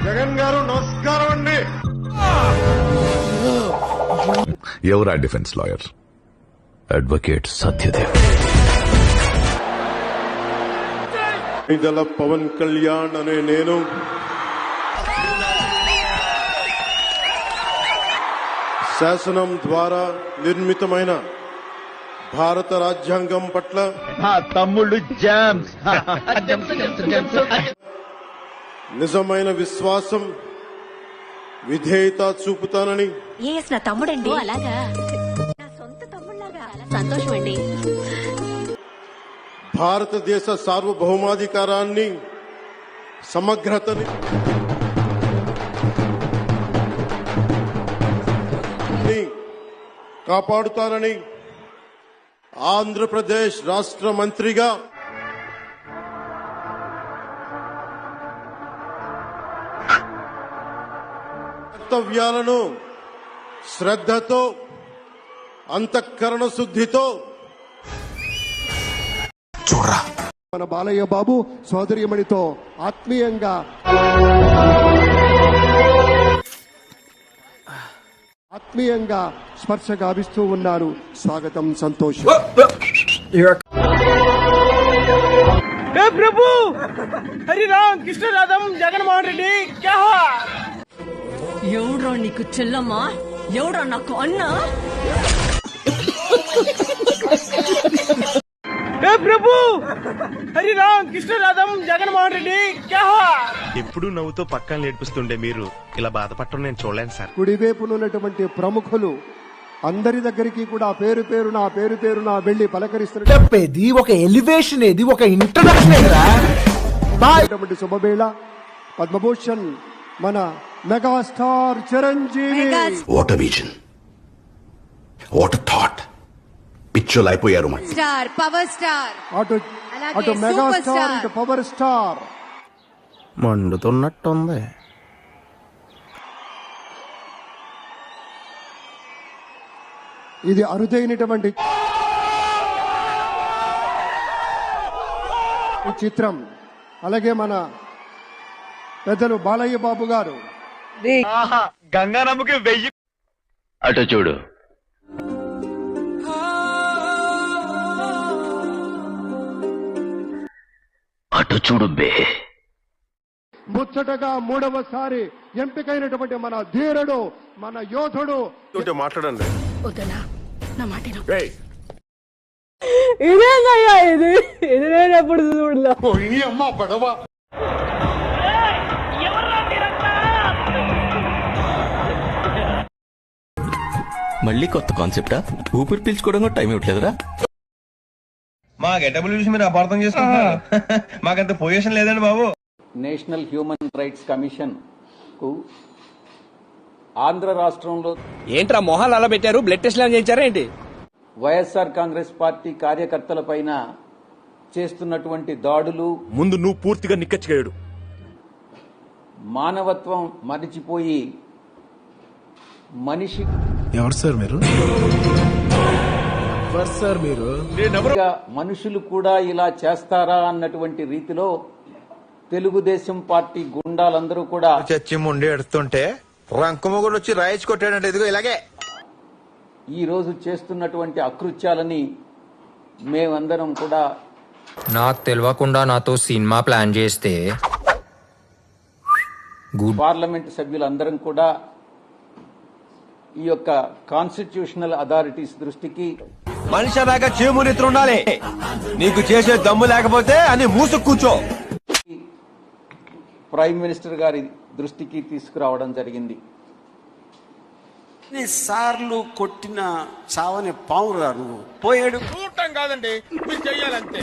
జగన్ గారు నమస్కారం అండి. ఎవరా డిఫెన్స్ లాయర్? అడ్వకేట్ సత్యదేవ్. ఇదల పవన్ కళ్యాణ్ అనే నేను శాసనం ద్వారా నిర్మితమైన భారత రాజ్యాంగం పట్ల తమ్ముళ్ళు జామ్స్ నిజమైన విశ్వాసం, విధేయత చూపుతానని ఏఎస్ నా తమ్ముడండి. అలాగా నా సొంత తమ్ముళ్లాగా. సంతోషం అండి. భారతదేశ సార్వభౌమాధికారాన్ని, సమగ్రతని కాపాడుతానని ఆంధ్రప్రదేశ్ రాష్ట్ర మంత్రిగా కర్తవ్యాలను శ్రద్ధతో, అంతఃకరణ శుద్ధితో మన బాలయ్య బాబు సోదరిమణితో ఆత్మీయంగా స్పర్శ గావిస్తూ ఉన్నారు. స్వాగతం, సంతోషం. ప్రభు హరిరామ్ కృష్ణ రాధం జగన్మోహన్ రెడ్డి ఎవడ్రా నీకు చెల్లమ్మా? ఎవడ్రా నాకు అన్న? ప్రభు హరిరామ్ కృష్ణ రాధం జగన్మోహన్ రెడ్డి ఎప్పుడు నవ్వుతో పక్కన నేర్పిస్తుండే మీరు ఇలా బాధపడటం నేను చూడలేను సార్. కుడివైపున ఉన్నటువంటి ప్రముఖులు అందరి దగ్గరికి కూడా పేరు పేరున వెళ్లి పలకరిస్తున్నటువంటి ఒక ఎలివేషన్, ఏది ఒక ఇంట్రడక్షన్. శుభవేళ పద్మభూషణ్ మన megastar Chiranjeevi. What vision, what thought. పిచ్చోలు అయిపోయారు. Star, power star. అటు మెగాస్టార్, ఇటు పవర్ స్టార్. మండుతున్నట్టుంది. ఇది అరుదైనటువంటి చిత్రం. అలాగే మన పెద్దలు బాలయ్య బాబు గారు గంగానమ్మకి 1000. అటు చూడు. అటు చూడు బే. ముచ్చటగా మూడవసారి ఎంపికైనటువంటి మన ధీరుడు, మన యోధుడు. మాట్లాడండి. వద్దనా నా మాట విను. ఇదేనయ్యా ఇది నేను ఎప్పుడు చూడలే. మళ్ళీ కొత్త కాన్సెప్టా? ఊపిరి పీల్చుకోవడం కూడా టైం ఇవ్వట్లేదురా. మా గెటబుల్ చూసి మీరు అపార్థం చేసుకుంటున్నారు. మాకంత పొజిషన్ లేదండి బాబు. నేషనల్ హ్యూమన్ రైట్స్ కమిషన్ కు ఆంధ్ర రాష్ట్రంలో ఏంట్రా మొహాలు అలా పెట్టారు? బ్లడ్ టెస్ట్ చేయించారా ఏంటి? వైఎస్ఆర్ కాంగ్రెస్ పార్టీ కార్యకర్తల పైన చేస్తున్నటువంటి దాడులు, ముందు నువ్వు పూర్తిగా నిక్కచ్చిగాడు. మానవత్వం మరిచిపోయి మనిషి ఎవరు సార్ మీరు? మనుషులు కూడా ఇలా చేస్తారా అన్నటువంటి రీతిలో తెలుగుదేశం పార్టీ గుండాలందరూ కూడా చచ్చి ముండి ఎడుతుంటే రంకమొగుడు వచ్చి రాయించి కొట్టాడంటే ఇదిగో ఇలాగే ఈ రోజు చేస్తున్నటువంటి అకృత్యాలని మేమందరం కూడా నాకు తెలియకుండా నాతో సినిమా ప్లాన్ చేస్తే పార్లమెంట్ సభ్యులందరం కూడా ఈ యొక్క కాన్స్టిట్యూషనల్ అథారిటీస్ దృష్టికి మనిషి దాకా చేమునిత్రు ఉండాలి. నీకు చేసే దమ్ము లేకపోతే అని మూసుకు కూర్చో. ప్రైమ్ మినిస్టర్ గారి దృష్టికి తీసుకురావడం జరిగింది. సార్లు కొట్టిన చావని పావురా నువ్వు పోయాడు. చూడటం కాదండి, మీరు చెయ్యాలంతే.